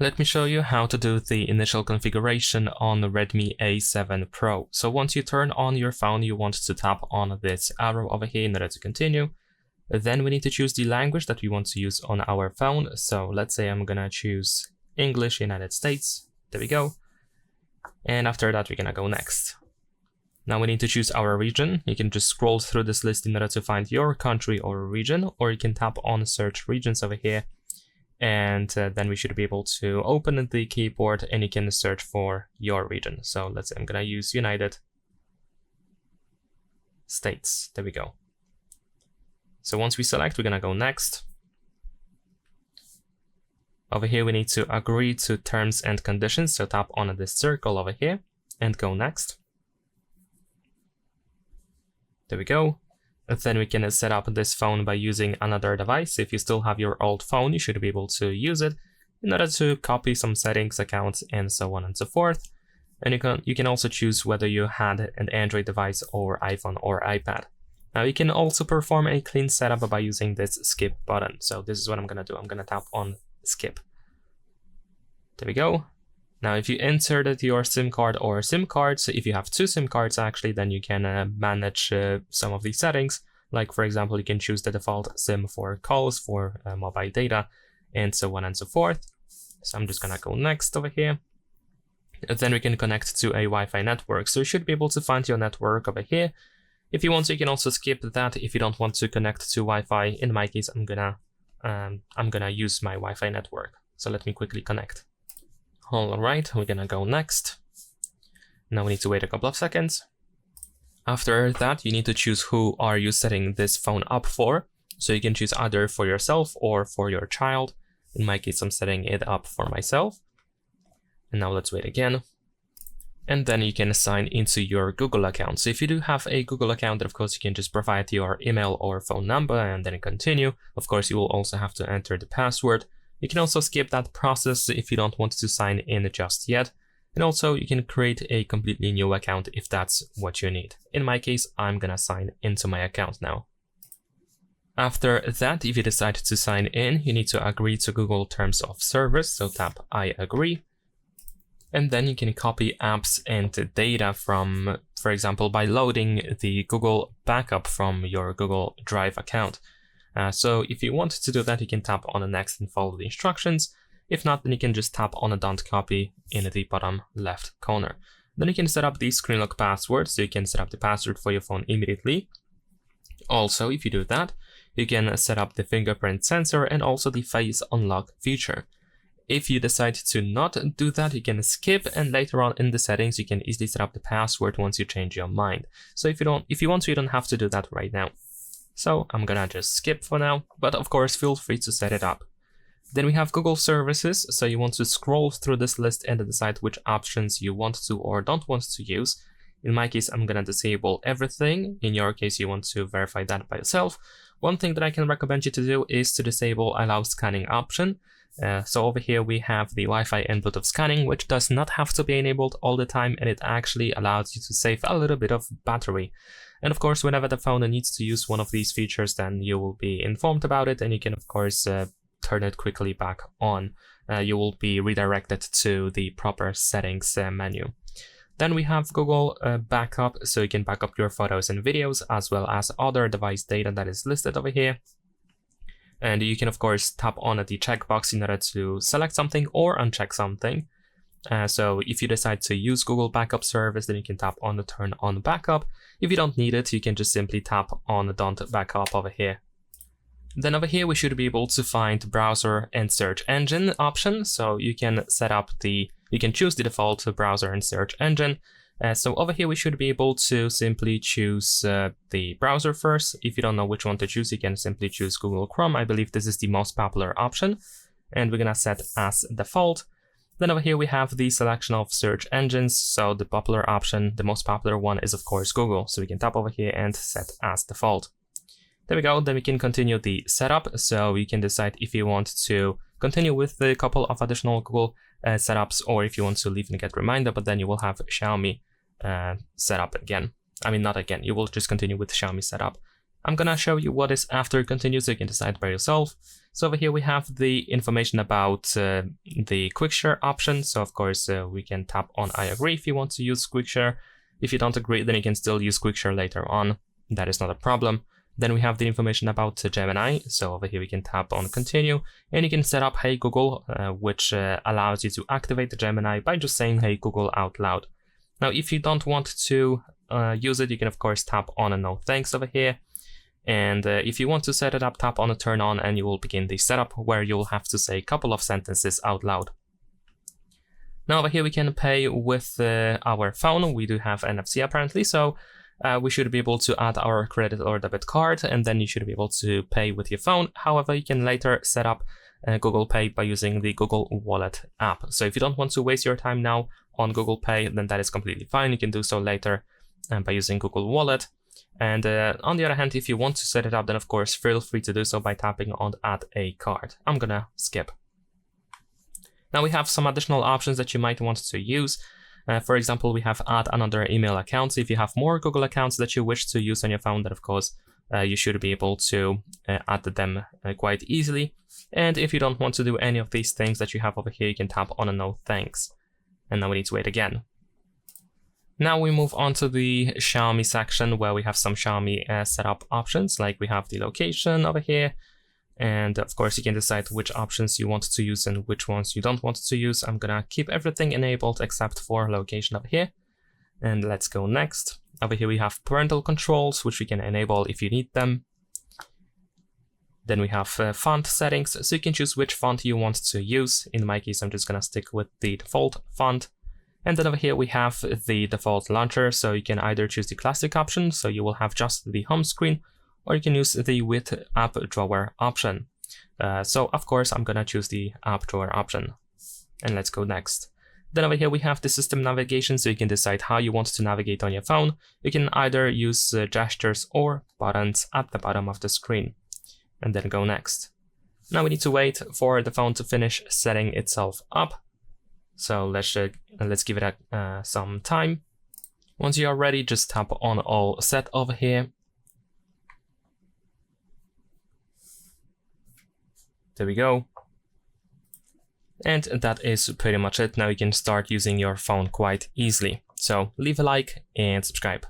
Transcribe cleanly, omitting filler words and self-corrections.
Let me show you how to do the initial configuration on the Redmi A7 Pro. So once you turn on your phone, you want to tap on this arrow over here in order to continue. Then we need to choose the language that we want to use on our phone. So let's say I'm gonna choose English United States. There we go. And after that, we're gonna go next. Now we need to choose our region. You can just scroll through this list in order to find your country or region, or you can tap on search regions over here. And then we should be able to open the keyboard and you can search for your region. So let's say I'm gonna use United States. There we go. So once we select, we're gonna go next. Over here, we need to agree to terms and conditions. So tap on this circle over here and go next. There we go. And then we can set up this phone by using another device. If you still have your old phone, you should be able to use it in order to copy some settings, accounts, and so on and so forth. And you can also choose whether you had an Android device or iPhone or iPad. Now you can also perform a clean setup by using this skip button. So this is what I'm gonna do. I'm gonna tap on skip. There we go. Now, if you inserted your SIM card or SIM cards, if you have two SIM cards actually, then you can manage some of these settings. Like, for example, you can choose the default SIM for calls, for mobile data, and so on and so forth. So I'm just gonna go next over here. And then we can connect to a Wi-Fi network. So you should be able to find your network over here. If you want to, you can also skip that if you don't want to connect to Wi-Fi. In my case, I'm gonna use my Wi-Fi network. So let me quickly connect. All right, we're gonna go next. Now we need to wait a couple of seconds. After that, you need to choose who are you setting this phone up for. So you can choose either for yourself or for your child. In my case, I'm setting it up for myself. And now let's wait again. And then you can sign into your Google account. So if you do have a Google account, of course, you can just provide your email or phone number and then continue. Of course, you will also have to enter the password. You can also skip that process if you don't want to sign in just yet. And also you can create a completely new account if that's what you need. In my case, I'm gonna sign into my account now. After that, if you decide to sign in, you need to agree to Google Terms of Service. So tap I agree. And then you can copy apps and data from, for example, by loading the Google backup from your Google Drive account. So if you want to do that, you can tap on the next and follow the instructions. If not, then you can just tap on the don't copy in the bottom left corner. Then you can set up the screen lock password, so you can set up the password for your phone immediately. Also, if you do that, you can set up the fingerprint sensor and also the face unlock feature. If you decide to not do that, you can skip, and later on in the settings, you can easily set up the password once you change your mind. So if you want to, you don't have to do that right now. So I'm gonna just skip for now, but of course feel free to set it up. Then we have Google services, so you want to scroll through this list and decide which options you want to or don't want to use. In my case, I'm gonna disable everything. In your case, you want to verify that by yourself. One thing that I can recommend you to do is to disable allow scanning option. So over here we have the Wi-Fi and Bluetooth scanning, which does not have to be enabled all the time, and it actually allows you to save a little bit of battery. And of course, whenever the phone needs to use one of these features, then you will be informed about it, and you can of course turn it quickly back on. You will be redirected to the proper settings menu. Then we have Google Backup, so you can back up your photos and videos as well as other device data that is listed over here. And you can of course tap on the checkbox in order to select something or uncheck something. So if you decide to use Google Backup service, then you can tap on the turn on backup. If you don't need it, you can just simply tap on the don't backup over here. Then over here, we should be able to find browser and search engine option. So you can choose the default browser and search engine. So over here, we should be able to simply choose the browser first. If you don't know which one to choose, you can simply choose Google Chrome. I believe this is the most popular option, and we're gonna set as default. Then over here, we have the selection of search engines. So the popular option, the most popular one is of course Google. So we can tap over here and set as default. There we go. Then we can continue the setup. So you can decide if you want to continue with a couple of additional Google setups, or if you want to leave and get reminder, but then you will have Xiaomi setup again. I mean, not again, you will just continue with Xiaomi setup. I'm gonna show you what is after continue, so you can decide by yourself. So over here we have the information about the quick share option. So of course we can tap on I agree if you want to use quick share. If you don't agree, then you can still use quick share later on. That is not a problem. Then we have the information about Gemini. So over here we can tap on continue, and you can set up Hey Google, which allows you to activate the Gemini by just saying Hey Google out loud. Now, if you don't want to use it, you can of course tap on a no thanks over here. And if you want to set it up, tap on a turn on, and you will begin the setup where you'll have to say a couple of sentences out loud. Now over here we can pay with our phone. We do have NFC apparently, so we should be able to add our credit or debit card, and then you should be able to pay with your phone. However, you can later set up Google Pay by using the Google Wallet app. So if you don't want to waste your time now on Google Pay, then that is completely fine. You can do so later by using Google Wallet. And on the other hand, if you want to set it up, then of course feel free to do so by tapping on add a card. I'm gonna skip. Now we have some additional options that you might want to use. For example, we have add another email account. So if you have more Google accounts that you wish to use on your phone, then of course you should be able to add them quite easily. And if you don't want to do any of these things that you have over here, you can tap on a no thanks. And now we need to wait again. Now we move on to the Xiaomi section where we have some Xiaomi setup options, like we have the location over here. And of course you can decide which options you want to use and which ones you don't want to use. I'm gonna keep everything enabled except for location over here. And let's go next. Over here we have parental controls, which we can enable if you need them. Then we have font settings, so you can choose which font you want to use. In my case, I'm just gonna stick with the default font. And then over here we have the default launcher, so you can either choose the classic option, so you will have just the home screen, or you can use the with app drawer option. So of course I'm gonna choose the app drawer option. And let's go next. Then over here we have the system navigation, so you can decide how you want to navigate on your phone. You can either use gestures or buttons at the bottom of the screen. And then go next. Now we need to wait for the phone to finish setting itself up. So let's give it some time. Once you are ready, just tap on all set over here. There we go. And that is pretty much it. Now you can start using your phone quite easily. So leave a like and subscribe.